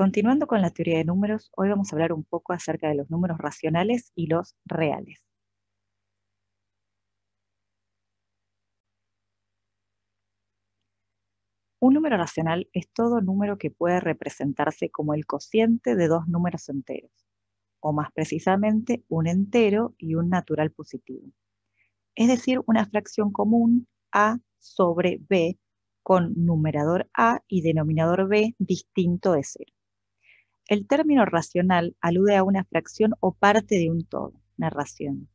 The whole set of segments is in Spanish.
Continuando con la teoría de números, hoy vamos a hablar un poco acerca de los números racionales y los reales. Un número racional es todo número que puede representarse como el cociente de dos números enteros, o más precisamente un entero y un natural positivo. Es decir, una fracción común a sobre b con numerador a y denominador b distinto de cero. El término racional alude a una fracción o parte de un todo, una ración.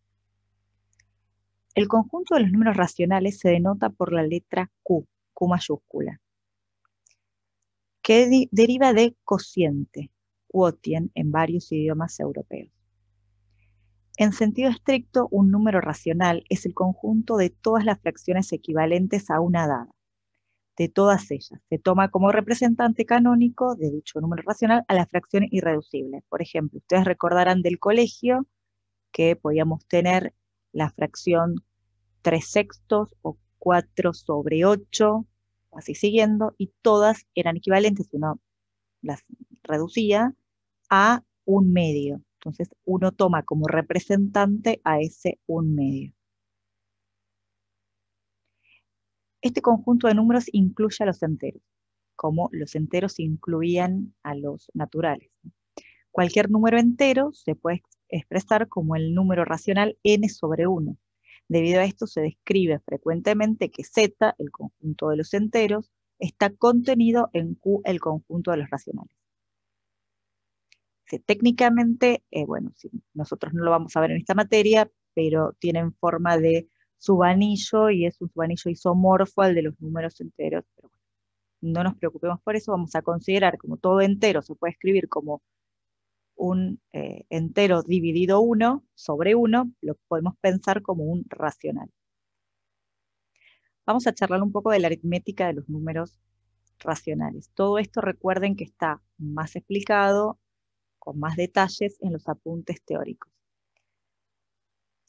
El conjunto de los números racionales se denota por la letra Q, Q mayúscula, que deriva de cociente, quotient en varios idiomas europeos. En sentido estricto, un número racional es el conjunto de todas las fracciones equivalentes a una dada. De todas ellas, se toma como representante canónico de dicho número racional a la fracción irreducible. Por ejemplo, ustedes recordarán del colegio que podíamos tener la fracción 3/6 o 4/8, así siguiendo, y todas eran equivalentes, uno las reducía a un medio. Entonces uno toma como representante a ese un medio. Este conjunto de números incluye a los enteros, como los enteros incluían a los naturales. Cualquier número entero se puede expresar como el número racional n sobre 1. Debido a esto se describe frecuentemente que z, el conjunto de los enteros, está contenido en q, el conjunto de los racionales. Técnicamente, bueno, sí, nosotros no lo vamos a ver en esta materia, pero tienen forma de subanillo y es un subanillo isomorfo al de los números enteros. Pero bueno, no nos preocupemos por eso, vamos a considerar como todo entero se puede escribir como un entero dividido 1 sobre 1, lo podemos pensar como un racional. Vamos a charlar un poco de la aritmética de los números racionales. Todo esto recuerden que está más explicado, con más detalles en los apuntes teóricos.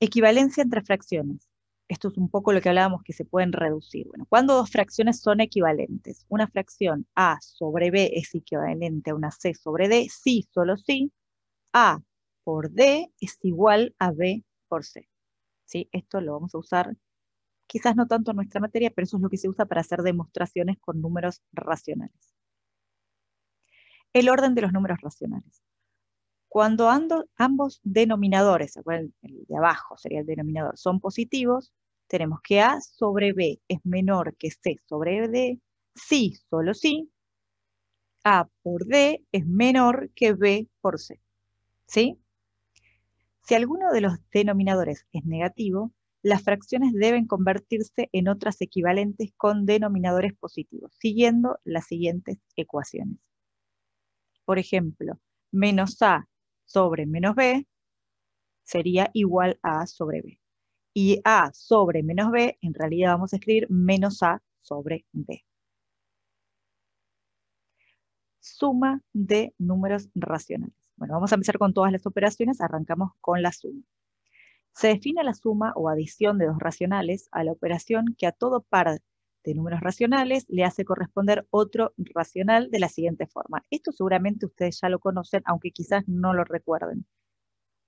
Equivalencia entre fracciones. Esto es un poco lo que hablábamos que se pueden reducir. Bueno, ¿cuándo dos fracciones son equivalentes? Una fracción a sobre b es equivalente a una c sobre d, sí, solo sí. A por D es igual a B por C. ¿Sí? Esto lo vamos a usar, quizás no tanto en nuestra materia, pero eso es lo que se usa para hacer demostraciones con números racionales. El orden de los números racionales. Cuando ambos denominadores, ¿se acuerdan? El de abajo sería el denominador, son positivos, tenemos que A sobre B es menor que C sobre D, sí, solo sí. A por D es menor que B por C. ¿Sí? Si alguno de los denominadores es negativo, las fracciones deben convertirse en otras equivalentes con denominadores positivos, siguiendo las siguientes ecuaciones. Por ejemplo, menos A sobre menos B sería igual a A sobre B. Y A sobre menos B, en realidad vamos a escribir menos A sobre B. Suma de números racionales. Bueno, vamos a empezar con todas las operaciones, arrancamos con la suma. Se define la suma o adición de dos racionales a la operación que a todo par de números racionales le hace corresponder otro racional de la siguiente forma. Esto seguramente ustedes ya lo conocen, aunque quizás no lo recuerden.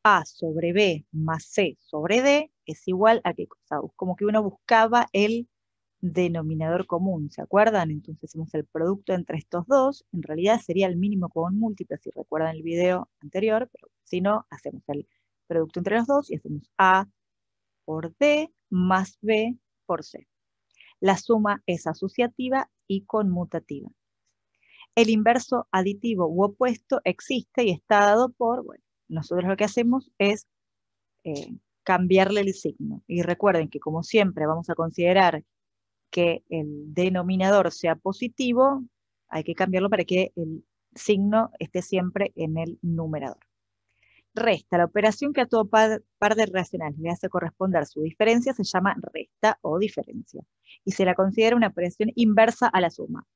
A sobre B más C sobre D es igual a qué cosa. Como que uno buscaba el denominador común, ¿se acuerdan? Entonces hacemos el producto entre estos dos, en realidad sería el mínimo común múltiplo, si recuerdan el video anterior, pero si no, hacemos el producto entre los dos y hacemos A por D más B por C. La suma es asociativa y conmutativa. El inverso aditivo u opuesto existe y está dado por, bueno, nosotros lo que hacemos es cambiarle el signo. Y recuerden que como siempre vamos a considerar que el denominador sea positivo, hay que cambiarlo para que el signo esté siempre en el numerador. Resta, la operación que a todo par de racionales le hace corresponder su diferencia se llama resta o diferencia. Y se la considera una operación inversa a la suma.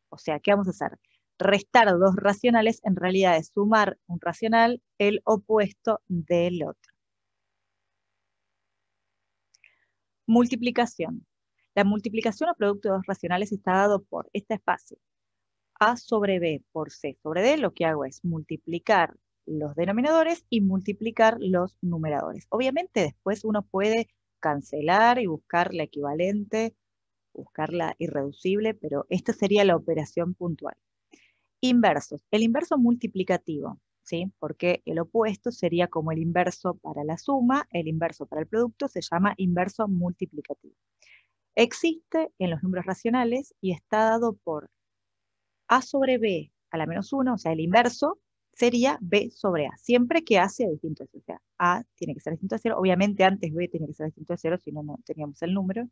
O sea, ¿qué vamos a hacer? Restar dos racionales en realidad es sumar un racional el opuesto del otro. Multiplicación. La multiplicación o producto de dos racionales está dado por, esta es fácil, A sobre B por C sobre D, lo que hago es multiplicar los denominadores y multiplicar los numeradores. Obviamente después uno puede cancelar y buscar la equivalente, buscar la irreducible, pero esta sería la operación puntual. Inversos. El inverso multiplicativo, ¿sí? Porque el opuesto sería como el inverso para la suma, el inverso para el producto se llama inverso multiplicativo. Existe en los números racionales y está dado por A sobre B a la menos 1, o sea, el inverso sería B sobre A, siempre que A sea distinto de 0. O sea, A tiene que ser distinto de 0, obviamente antes B tiene que ser distinto de 0, si no, no teníamos el número.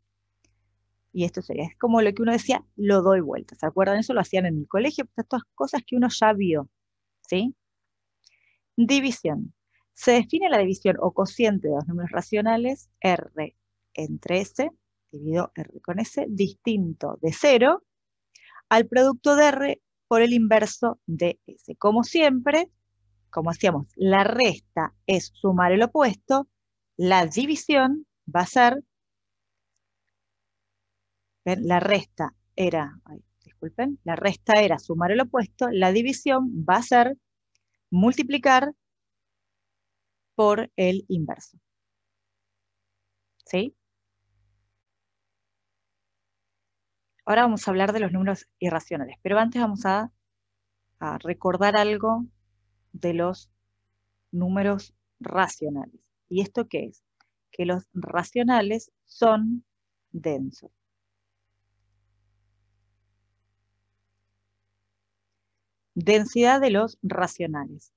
Y esto sería, es como lo que uno decía, lo doy vuelta. ¿Se acuerdan? Eso lo hacían en el colegio, pues estas cosas que uno ya vio, ¿sí? División. Se define la división o cociente de los números racionales, R entre S, divido R con S, distinto de 0, al producto de R por el inverso de S. Como siempre, como hacíamos, la resta es sumar el opuesto, la división va a ser, ¿ven? La resta era, disculpen, la resta era sumar el opuesto, la división va a ser multiplicar por el inverso. ¿Sí? Ahora vamos a hablar de los números irracionales, pero antes vamos a recordar algo de los números racionales. ¿Y esto qué es? Que los racionales son densos. Densidad de los racionales.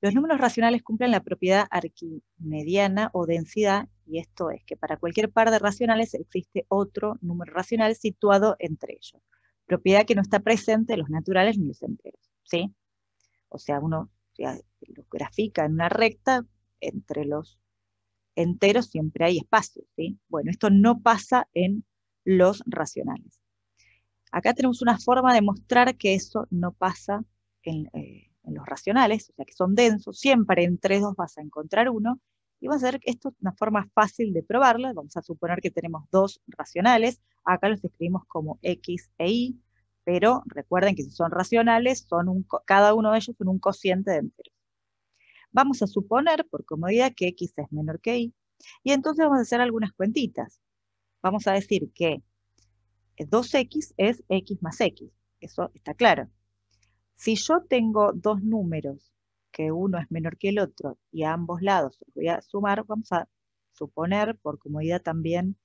Los números racionales cumplen la propiedad arquimediana o densidad, y esto es que para cualquier par de racionales existe otro número racional situado entre ellos. Propiedad que no está presente en los naturales ni los enteros, ¿sí? O sea, uno lo grafica en una recta, entre los enteros siempre hay espacio, ¿sí? Bueno, esto no pasa en los racionales. Acá tenemos una forma de mostrar que eso no pasa en los racionales, o sea, que son densos, siempre entre dos vas a encontrar uno, y va a ser que esto es una forma fácil de probarla. Vamos a suponer que tenemos dos racionales, acá los escribimos como X e Y, pero recuerden que si son racionales, cada uno de ellos son un cociente de enteros. Vamos a suponer, por comodidad, que X es menor que Y, y entonces vamos a hacer algunas cuentitas. Vamos a decir que 2X es X más X, eso está claro. Si yo tengo dos números, que uno es menor que el otro, y a ambos lados los voy a sumar, vamos a suponer, por comodidad también,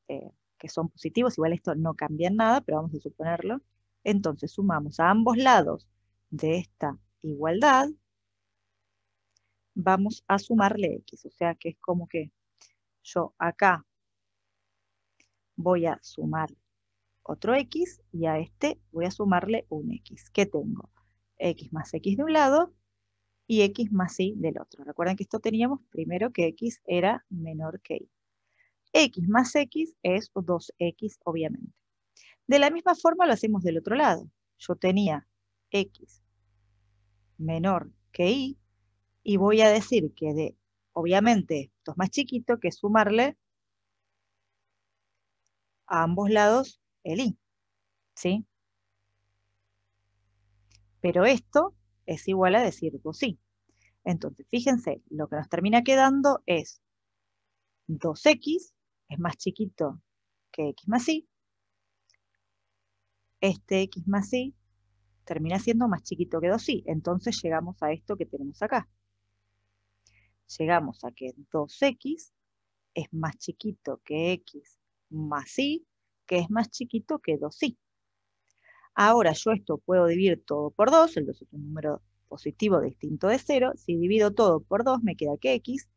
que son positivos, igual esto no cambia en nada, pero vamos a suponerlo. Entonces sumamos a ambos lados de esta igualdad, vamos a sumarle X, o sea que es como que yo acá voy a sumar otro X y a este voy a sumarle un X. ¿Qué tengo? X más X de un lado y X más Y del otro. Recuerden que esto teníamos primero que X era menor que Y. X más X es 2X, obviamente. De la misma forma lo hacemos del otro lado. Yo tenía X menor que y voy a decir que obviamente esto es más chiquito que sumarle a ambos lados el Y, ¿sí? Pero esto es igual a decir 2Y. Entonces, fíjense, lo que nos termina quedando es 2X, es más chiquito que X más Y. Este X más Y termina siendo más chiquito que 2Y. Entonces llegamos a esto que tenemos acá. Llegamos a que 2X es más chiquito que X más Y, que es más chiquito que 2Y. Ahora yo esto puedo dividir todo por 2, el 2 es un número positivo distinto de 0. Si divido todo por 2 me queda que X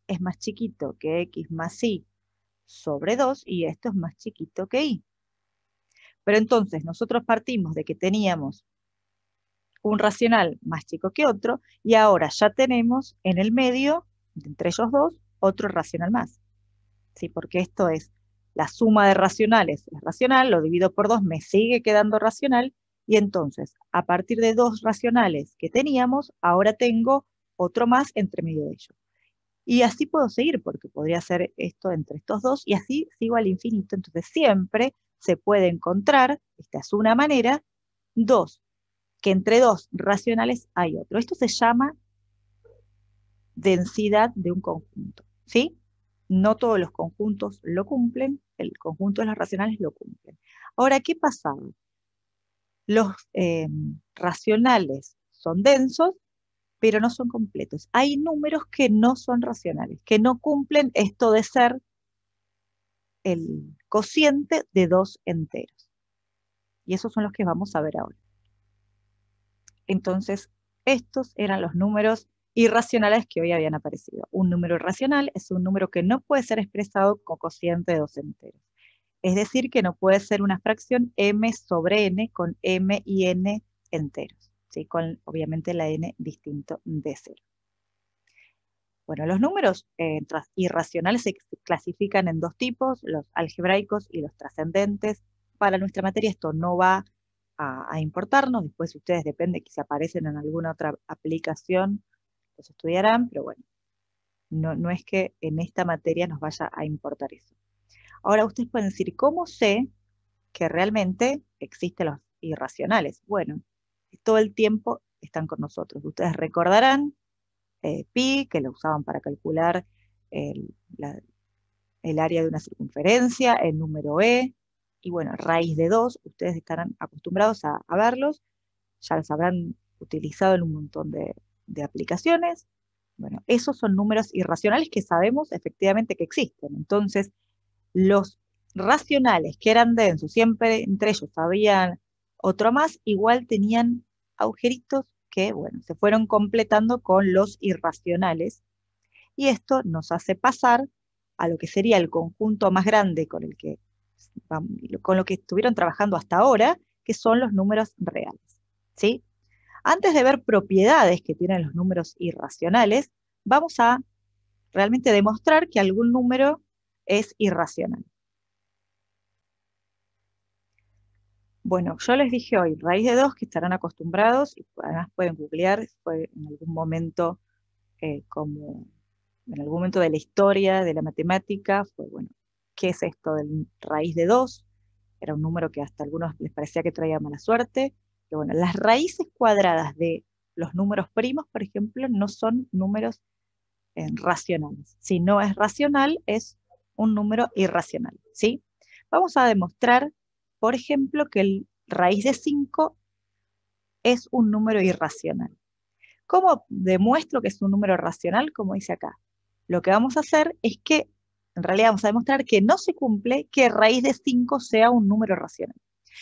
es más chiquito que X más Y sobre 2 y esto es más chiquito que Y. Pero entonces nosotros partimos de que teníamos un racional más chico que otro y ahora ya tenemos en el medio, entre ellos dos, otro racional más. ¿Sí? Porque esto es la suma de racionales, es racional, lo divido por 2, me sigue quedando racional y entonces a partir de dos racionales que teníamos, ahora tengo otro más entre medio de ellos. Y así puedo seguir, porque podría hacer esto entre estos dos, y así sigo al infinito. Entonces siempre se puede encontrar, esta es una manera, dos que entre dos racionales hay otro. Esto se llama densidad de un conjunto, ¿sí? No todos los conjuntos lo cumplen, el conjunto de los racionales lo cumplen. Ahora, ¿qué pasaba? Los racionales son densos, pero no son completos. Hay números que no son racionales, que no cumplen esto de ser el cociente de dos enteros. Y esos son los que vamos a ver ahora. Entonces, estos eran los números irracionales que hoy habían aparecido. Un número irracional es un número que no puede ser expresado con cociente de dos enteros. Es decir, que no puede ser una fracción m sobre n con m y n enteros, ¿sí? Con obviamente la n distinto de 0. Bueno, los números irracionales se clasifican en dos tipos, los algebraicos y los trascendentes. Para nuestra materia esto no va a importarnos, después ustedes depende que si aparecen en alguna otra aplicación, los estudiarán, pero bueno, no es que en esta materia nos vaya a importar eso. Ahora ustedes pueden decir, ¿cómo sé que realmente existen los irracionales? Bueno, todo el tiempo están con nosotros. Ustedes recordarán pi, que lo usaban para calcular el área de una circunferencia, el número e, y bueno, raíz de 2, ustedes estarán acostumbrados a verlos, ya los habrán utilizado en un montón de aplicaciones. Bueno, esos son números irracionales que sabemos efectivamente que existen. Entonces, los racionales que eran densos, siempre entre ellos había otro más, igual tenían agujeritos que, bueno, se fueron completando con los irracionales, y esto nos hace pasar a lo que sería el conjunto más grande con lo que estuvieron trabajando hasta ahora, que son los números reales, ¿sí? Antes de ver propiedades que tienen los números irracionales, vamos a realmente demostrar que algún número es irracional. Bueno, yo les dije hoy, raíz de 2, que estarán acostumbrados, y además pueden googlear, fue en algún momento como en algún momento de la historia, de la matemática, fue, bueno, ¿qué es esto del raíz de 2? Era un número que hasta a algunos les parecía que traía mala suerte. Pero bueno, las raíces cuadradas de los números primos, por ejemplo, no son números racionales. Si no es racional, es un número irracional, ¿sí? Vamos a demostrar, por ejemplo, que el raíz de 5 es un número irracional. ¿Cómo demuestro que es un número racional? Como dice acá. Lo que vamos a hacer es que, en realidad vamos a demostrar que no se cumple que raíz de 5 sea un número racional.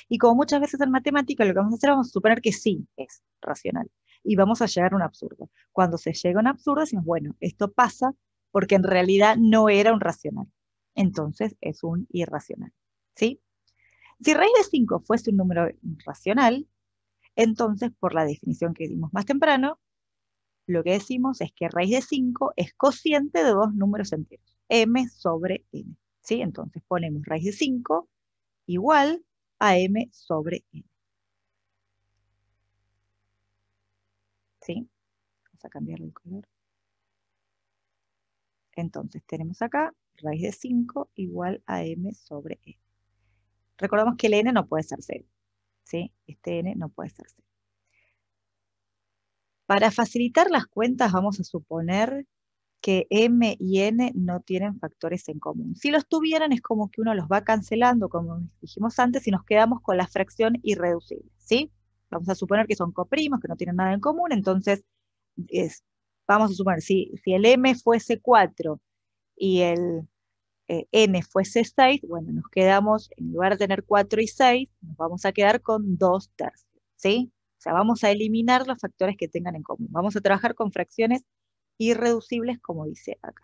Y como muchas veces en matemática, lo que vamos a hacer, vamos a suponer que sí es racional. Y vamos a llegar a un absurdo. Cuando se llega a un absurdo, decimos, bueno, esto pasa porque en realidad no era un racional. Entonces es un irracional, ¿sí? Si raíz de 5 fuese un número racional, entonces, por la definición que dimos más temprano, lo que decimos es que raíz de 5 es cociente de dos números enteros, m sobre n, ¿sí? Entonces ponemos raíz de 5 igual a m sobre n, ¿sí? Vamos a cambiarle el color. Entonces tenemos acá raíz de 5 igual a m sobre n. Recordamos que el n no puede ser 0, ¿sí? Este n no puede ser 0. Para facilitar las cuentas vamos a suponer que m y n no tienen factores en común. Si los tuvieran es como que uno los va cancelando, como dijimos antes, y nos quedamos con la fracción irreducible, ¿sí? Vamos a suponer que son coprimos, que no tienen nada en común, entonces vamos a suponer, si el m fuese 4 y el n fuese 6, bueno, nos quedamos, en lugar de tener 4 y 6, nos vamos a quedar con 2/3, ¿sí? O sea, vamos a eliminar los factores que tengan en común. Vamos a trabajar con fracciones irreducibles, como dice acá.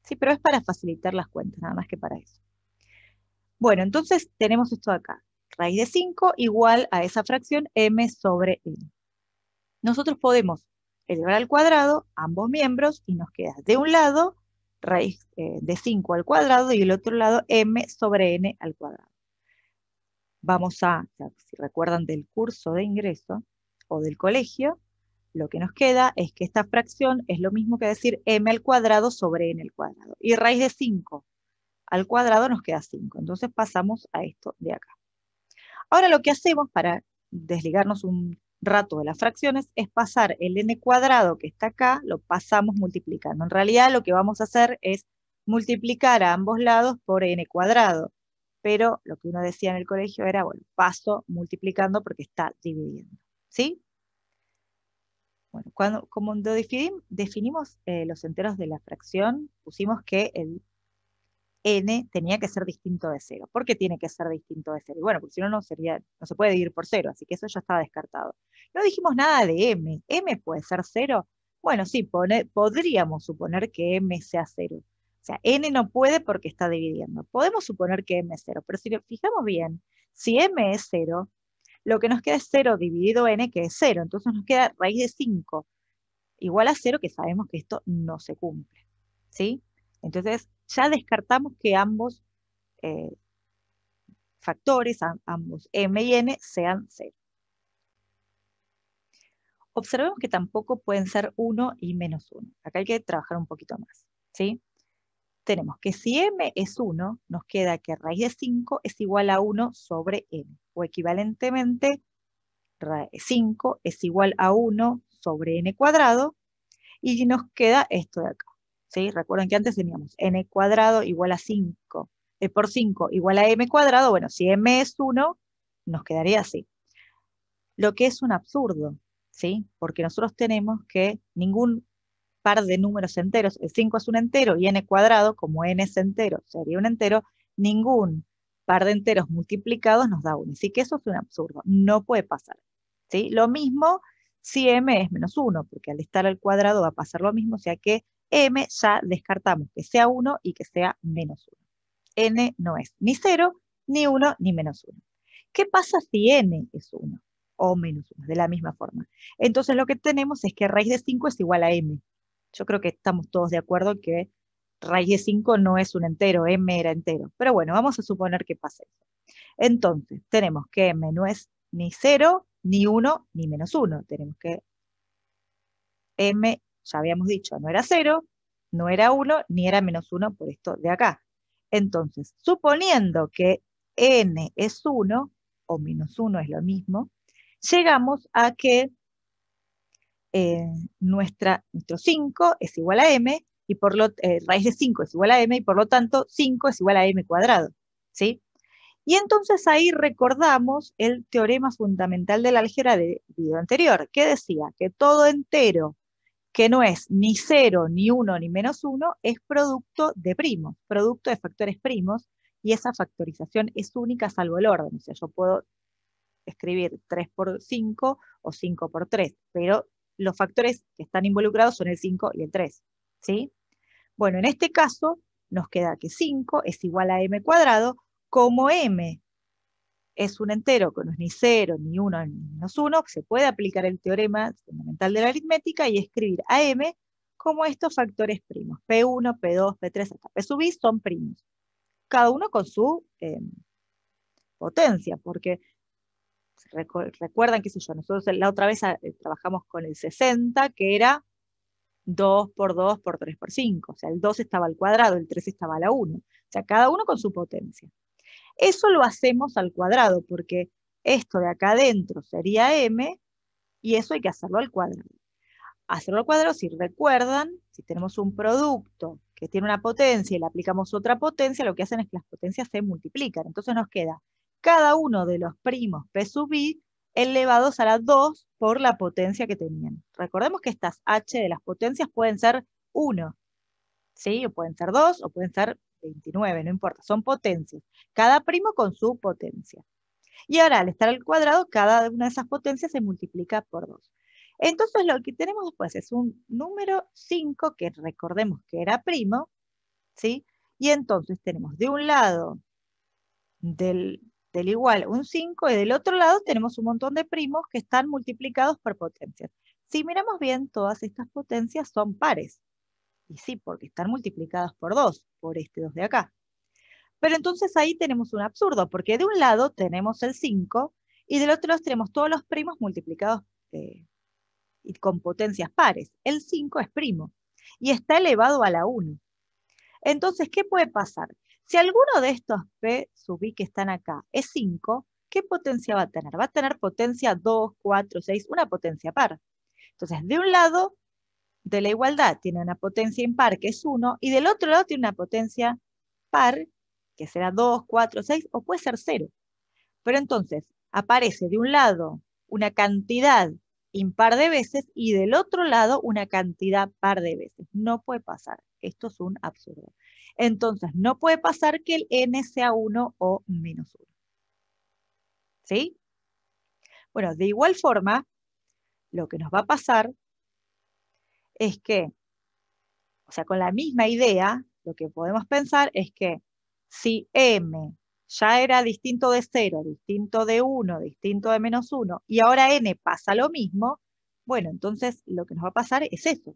Sí, pero es para facilitar las cuentas, nada más que para eso. Bueno, entonces tenemos esto de acá. Raíz de 5 igual a esa fracción m sobre n. Nosotros podemos elevar al cuadrado ambos miembros y nos queda de un lado raíz de 5 al cuadrado y del otro lado m sobre n al cuadrado. Vamos a, si recuerdan del curso de ingreso o del colegio, lo que nos queda es que esta fracción es lo mismo que decir m al cuadrado sobre n al cuadrado. Y raíz de 5 al cuadrado nos queda 5. Entonces pasamos a esto de acá. Ahora lo que hacemos para desligarnos un rato de las fracciones es pasar el n cuadrado que está acá, lo pasamos multiplicando. En realidad lo que vamos a hacer es multiplicar a ambos lados por n cuadrado. Pero lo que uno decía en el colegio era, bueno, paso multiplicando porque está dividiendo. ¿Sí? Bueno, cuando definimos los enteros de la fracción, pusimos que el n tenía que ser distinto de 0. ¿Por qué tiene que ser distinto de 0? Y bueno, porque si no, no se puede dividir por 0, así que eso ya estaba descartado. No dijimos nada de m. ¿M puede ser 0? Bueno, sí, podríamos suponer que m sea 0. O sea, n no puede porque está dividiendo. Podemos suponer que m es 0, pero si nos fijamos bien, si m es 0, lo que nos queda es 0 dividido n, que es 0. Entonces nos queda raíz de 5 igual a 0, que sabemos que esto no se cumple. ¿Sí? Entonces ya descartamos que ambos factores, ambos m y n, sean 0. Observemos que tampoco pueden ser 1 y menos 1. Acá hay que trabajar un poquito más. ¿Sí? Tenemos que si m es 1, nos queda que raíz de 5 es igual a 1 sobre n. O equivalentemente, 5 es igual a 1 sobre n cuadrado. Y nos queda esto de acá. ¿Sí? Recuerden que antes teníamos n cuadrado igual a 5 por 5 igual a m cuadrado. Bueno, si m es 1, nos quedaría así. Lo que es un absurdo, ¿sí? Porque nosotros tenemos que ningún par de números enteros, el 5 es un entero y n cuadrado, como n es entero, sería un entero, ningún par de enteros multiplicados nos da 1. Así que eso es un absurdo, no puede pasar. ¿Sí? Lo mismo si m es menos 1, porque al estar al cuadrado va a pasar lo mismo, o sea que m ya descartamos que sea 1 y que sea menos 1. N no es ni 0, ni 1, ni menos 1. ¿Qué pasa si n es 1 o menos 1? De la misma forma. Entonces lo que tenemos es que raíz de 5 es igual a m. Yo creo que estamos todos de acuerdo que raíz de 5 no es un entero, m era entero. Pero bueno, vamos a suponer que pase eso. Entonces, tenemos que m no es ni 0, ni 1, ni menos 1. Tenemos que m, ya habíamos dicho, no era 0, no era 1, ni era menos 1 por esto de acá. Entonces, suponiendo que n es 1, o menos 1 es lo mismo, llegamos a que nuestro 5 es igual a m, y raíz de 5 es igual a m, y por lo tanto 5 es igual a m cuadrado. ¿Sí? Y entonces ahí recordamos el teorema fundamental del álgebra del video anterior, que decía que todo entero que no es ni 0, ni 1, ni menos 1, es producto de primos, producto de factores primos, y esa factorización es única salvo el orden. O sea, yo puedo escribir 3 por 5 o 5 por 3, pero los factores que están involucrados son el 5 y el 3. ¿Sí? Bueno, en este caso nos queda que 5 es igual a m cuadrado, como m es un entero que no es ni 0, ni 1, ni menos 1, se puede aplicar el teorema fundamental de la aritmética y escribir a m como estos factores primos. P1, P2, P3, hasta P sub i son primos. Cada uno con su potencia, porque recuerdan, qué sé yo, nosotros la otra vez trabajamos con el 60, que era 2 por 2 por 3 por 5. O sea, el 2 estaba al cuadrado, el 3 estaba a la 1. O sea, cada uno con su potencia. Eso lo hacemos al cuadrado, porque esto de acá adentro sería m, y eso hay que hacerlo al cuadrado. Hacerlo al cuadrado, si recuerdan, si tenemos un producto que tiene una potencia y le aplicamos otra potencia, lo que hacen es que las potencias se multiplican. Entonces nos queda cada uno de los primos p sub i elevados a la 2 por la potencia que tenían. Recordemos que estas h de las potencias pueden ser 1, ¿sí? O pueden ser 2, o pueden ser 29, no importa, son potencias. Cada primo con su potencia. Y ahora, al estar al cuadrado, cada una de esas potencias se multiplica por 2. Entonces, lo que tenemos después es un número 5, que recordemos que era primo, ¿sí? Y entonces tenemos de un lado del igual un 5, y del otro lado tenemos un montón de primos que están multiplicados por potencias. Si miramos bien, todas estas potencias son pares. Y sí, porque están multiplicadas por 2, por este 2 de acá. Pero entonces ahí tenemos un absurdo, porque de un lado tenemos el 5, y del otro lado tenemos todos los primos multiplicados y con potencias pares. El 5 es primo, y está elevado a la 1. Entonces, ¿qué puede pasar? Si alguno de estos p sub i que están acá es 5, ¿qué potencia va a tener? Va a tener potencia 2, 4, 6, una potencia par. Entonces, de un lado de la igualdad tiene una potencia impar, que es 1, y del otro lado tiene una potencia par, que será 2, 4, 6, o puede ser 0. Pero entonces, aparece de un lado una cantidad impar de veces y del otro lado una cantidad par de veces. No puede pasar. Esto es un absurdo. Entonces, no puede pasar que el n sea 1 o menos 1. ¿Sí? Bueno, de igual forma, lo que nos va a pasar es que, o sea, con la misma idea, lo que podemos pensar es que si m ya era distinto de 0, distinto de 1, distinto de menos 1, y ahora n pasa lo mismo, bueno, entonces lo que nos va a pasar es eso.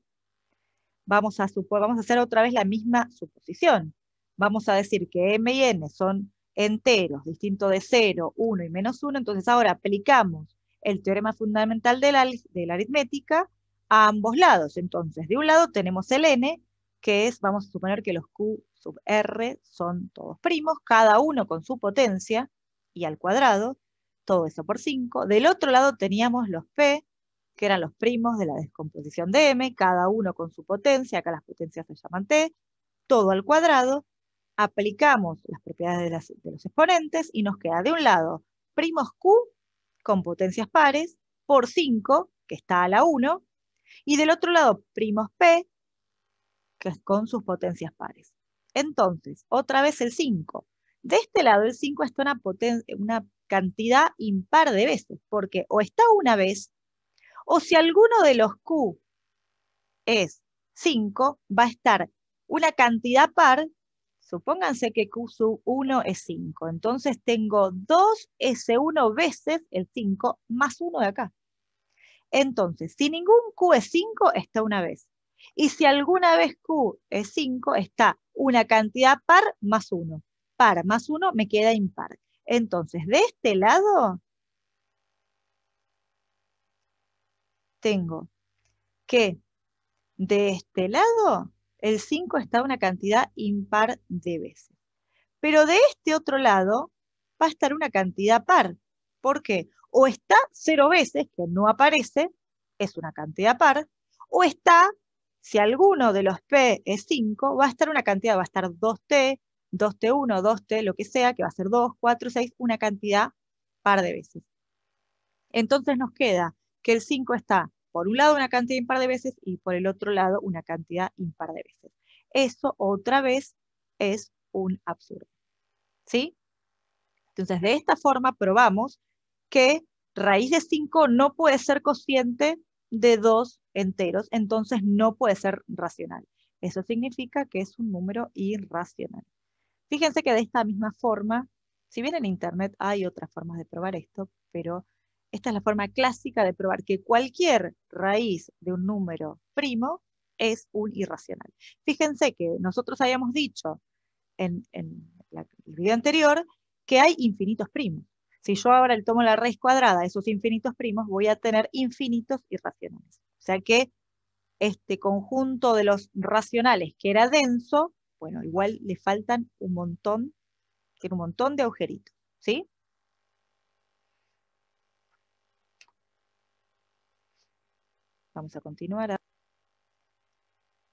Vamos a hacer otra vez la misma suposición. Vamos a decir que m y n son enteros, distintos de 0, 1 y menos 1, entonces ahora aplicamos el teorema fundamental de la aritmética a ambos lados. Entonces, de un lado tenemos el n, que es, vamos a suponer que los q sub r son todos primos, cada uno con su potencia, y al cuadrado, todo eso por 5. Del otro lado teníamos los p, que eran los primos de la descomposición de m, cada uno con su potencia, acá las potencias se llaman t, todo al cuadrado, aplicamos las propiedades de los exponentes y nos queda de un lado primos q con potencias pares por 5, que está a la 1, y del otro lado primos p, que es con sus potencias pares. Entonces, otra vez el 5. De este lado el 5 está una cantidad impar de veces, porque o está una vez, o si alguno de los q es 5, va a estar una cantidad par, supónganse que q sub 1 es 5, entonces tengo 2S1 veces el 5 más 1 de acá. Entonces, si ningún q es 5, está una vez. Y si alguna vez q es 5, está una cantidad par más 1. Par más 1 me queda impar. Entonces, de este lado, tengo que de este lado, el 5 está una cantidad impar de veces. Pero de este otro lado, va a estar una cantidad par. ¿Por qué? O está 0 veces, que no aparece, es una cantidad par, o está, si alguno de los P es 5, va a estar una cantidad, va a estar 2T, 2T1, 2T, lo que sea, que va a ser 2, 4, 6, una cantidad par de veces. Entonces nos queda que el 5 está por un lado una cantidad impar de veces y por el otro lado una cantidad impar de veces. Eso otra vez es un absurdo. ¿Sí? Entonces, de esta forma probamos que raíz de 5 no puede ser cociente de 2 enteros, entonces no puede ser racional. Eso significa que es un número irracional. Fíjense que de esta misma forma, si bien en Internet hay otras formas de probar esto, pero esta es la forma clásica de probar que cualquier raíz de un número primo es un irracional. Fíjense que nosotros habíamos dicho en el video anterior que hay infinitos primos. Si yo ahora le tomo la raíz cuadrada de esos infinitos primos, voy a tener infinitos irracionales. O sea que este conjunto de los racionales que era denso, bueno, igual le faltan un montón, tiene un montón de agujeritos, ¿sí? Vamos a continuar.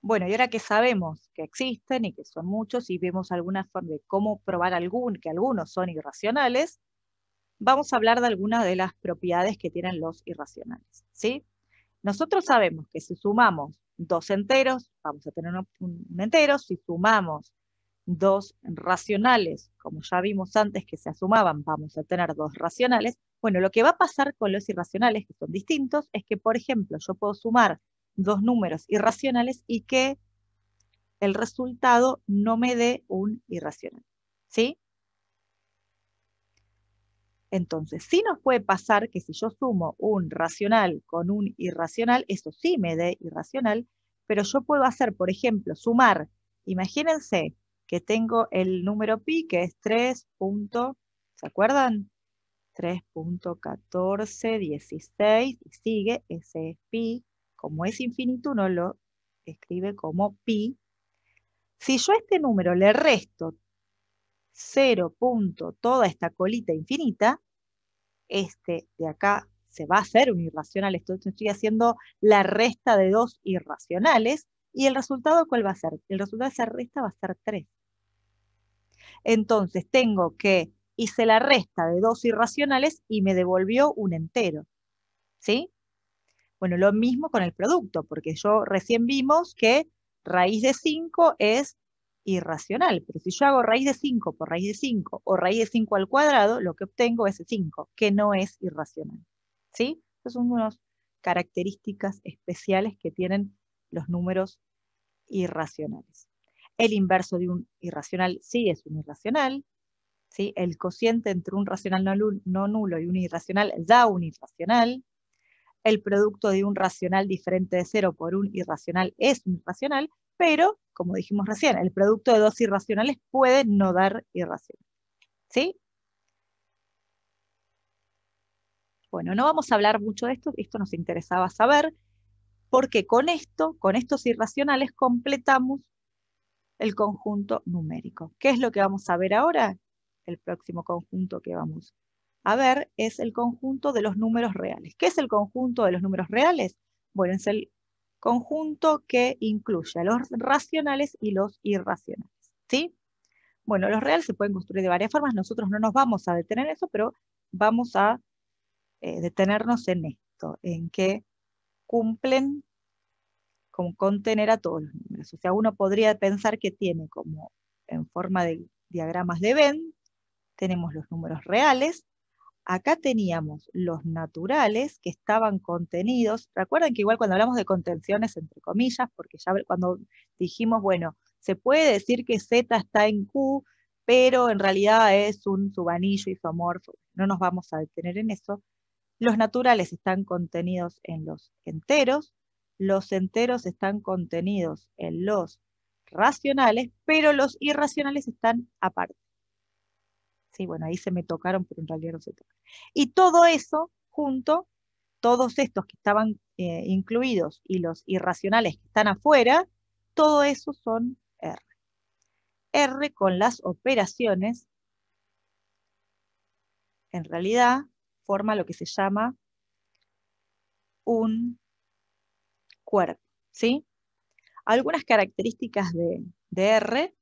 Bueno, y ahora que sabemos que existen y que son muchos y vemos alguna forma de cómo probar que algunos son irracionales, vamos a hablar de algunas de las propiedades que tienen los irracionales, ¿sí? Nosotros sabemos que si sumamos dos enteros, vamos a tener un entero. Si sumamos dos racionales, como ya vimos antes que se sumaban, vamos a tener dos racionales. Bueno, lo que va a pasar con los irracionales, que son distintos, es que, por ejemplo, yo puedo sumar dos números irracionales y que el resultado no me dé un irracional, ¿sí? Entonces, sí nos puede pasar que si yo sumo un racional con un irracional, eso sí me dé irracional, pero yo puedo hacer, por ejemplo, sumar, imagínense que tengo el número pi, que es 3. ¿Se acuerdan? 3.1416 y sigue, ese es pi. Como es infinito, uno lo escribe como pi. Si yo a este número le resto 0. Toda esta colita infinita, este de acá se va a hacer un irracional, estoy haciendo la resta de dos irracionales, y el resultado, ¿cuál va a ser? El resultado de esa resta va a ser 3. Entonces tengo que hice la resta de dos irracionales y me devolvió un entero, ¿sí? Bueno, lo mismo con el producto, porque yo recién vimos que raíz de 5 es irracional, pero si yo hago raíz de 5 por raíz de 5 o raíz de 5 al cuadrado, lo que obtengo es 5, que no es irracional, ¿sí? Esas son unas características especiales que tienen los números irracionales. El inverso de un irracional sí es un irracional, ¿sí? El cociente entre un racional no nulo y un irracional da un irracional. El producto de un racional diferente de 0 por un irracional es un irracional, pero, como dijimos recién, el producto de dos irracionales puede no dar irracional, ¿sí? Bueno, no vamos a hablar mucho de esto nos interesaba saber, porque con estos irracionales, completamos el conjunto numérico. ¿Qué es lo que vamos a ver ahora? El próximo conjunto que vamos a ver es el conjunto de los números reales. ¿Qué es el conjunto de los números reales? Bueno, es el conjunto que incluye a los racionales y los irracionales, ¿sí? Bueno, los reales se pueden construir de varias formas, nosotros no nos vamos a detener en eso, pero vamos a detenernos en esto, en que cumplen con contener a todos los números. O sea, uno podría pensar que tiene como en forma de diagramas de Venn, tenemos los números reales, acá teníamos los naturales que estaban contenidos. Recuerden que igual cuando hablamos de contenciones entre comillas, porque ya cuando dijimos, bueno, se puede decir que Z está en Q, pero en realidad es un subanillo isomorfo, no nos vamos a detener en eso. Los naturales están contenidos en los enteros están contenidos en los racionales, pero los irracionales están aparte. Sí, bueno, ahí se me tocaron, pero en realidad no se tocan. Y todo eso junto, todos estos que estaban incluidos y los irracionales que están afuera, todo eso son R. R con las operaciones, en realidad, forma lo que se llama un cuerpo, ¿sí? Algunas características de R,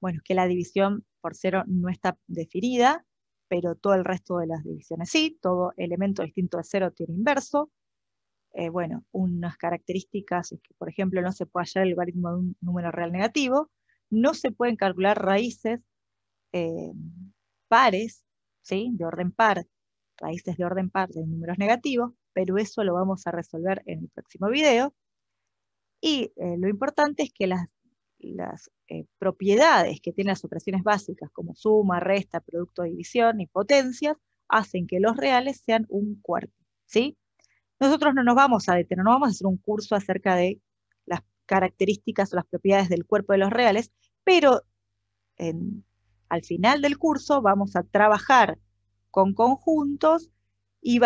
bueno, es que la división por 0 no está definida, pero todo el resto de las divisiones sí, todo elemento distinto de 0 tiene inverso. Bueno, unas características es que, por ejemplo, no se puede hallar el logaritmo de un número real negativo, no se pueden calcular raíces pares, ¿sí? De orden par, raíces de orden par de números negativos, pero eso lo vamos a resolver en el próximo video. Y lo importante es que las propiedades que tienen las operaciones básicas, como suma, resta, producto, división y potencias, hacen que los reales sean un cuerpo, ¿sí? Nosotros no nos vamos a detener, no vamos a hacer un curso acerca de las características o las propiedades del cuerpo de los reales, pero al final del curso vamos a trabajar con conjuntos y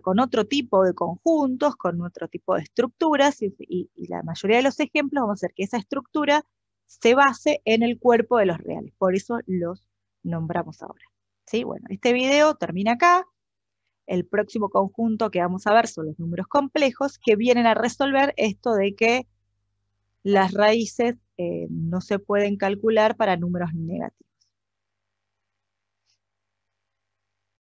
con otro tipo de conjuntos, con otro tipo de estructuras, y la mayoría de los ejemplos vamos a hacer que esa estructura se base en el cuerpo de los reales. Por eso los nombramos ahora, ¿sí? Bueno, este video termina acá. El próximo conjunto que vamos a ver son los números complejos, que vienen a resolver esto de que las raíces no se pueden calcular para números negativos.